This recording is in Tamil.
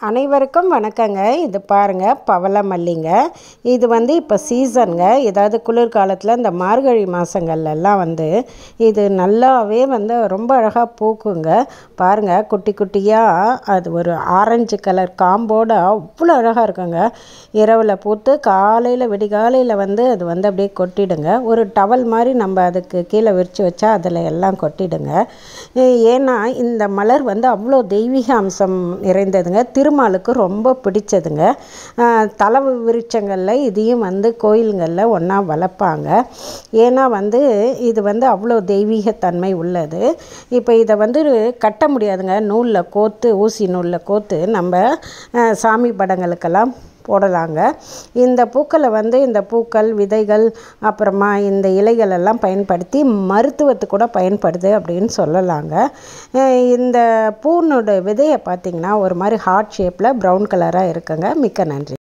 அனைவருக்கும் வணக்கங்க. இது பாருங்கள், பவளமல்லிங்க. இது இப்போ சீசனுங்க. ஏதாவது குளிர்காலத்தில் இந்த மார்கழி மாதங்கள்லாம் இது நல்லாவே ரொம்ப அழகாக பூக்குங்க. பாருங்கள், குட்டி குட்டியாக அது ஒரு ஆரஞ்சு கலர் காம்போடு அவ்வளோ அழகாக இருக்குங்க. இரவில் பூத்து காலையில் விடிகாலையில் அது அப்படியே கொட்டிடுங்க. ஒரு டவல் மாதிரி நம்ம அதுக்கு கீழே விரித்து வச்சா அதில் எல்லாம் கொட்டிடுங்க. ஏன்னா இந்த மலர் அவ்வளோ தெய்வீக அம்சம் நிறைந்ததுங்க. திருமாலுக்கு ரொம்ப பிடிச்சதுங்க. தலை விருட்சங்களில் இதையும் கோயில்களில் ஒன்றா வளர்ப்பாங்க. ஏன்னா இது அவ்வளோ தெய்வீகத்தன்மை உள்ளது. இப்போ இதை கட்ட முடியாதுங்க. நூலில் கோர்த்து, ஊசி நூலில் கோர்த்து நம்ம சாமி படங்களுக்கெல்லாம் போடலாங்க. இந்த பூக்களை இந்த பூக்கள், விதைகள், அப்புறமா இந்த இலைகள் எல்லாம் பயன்படுத்தி மருத்துவத்துக்கு கூட பயன்படுது அப்படின்னு சொல்லலாங்க. இந்த பூனோட விதையை பார்த்திங்கன்னா ஒரு மாதிரி ஹார்ட் ஷேப்பில் ப்ரௌன் கலராக இருக்குங்க. மிக்க நன்றி.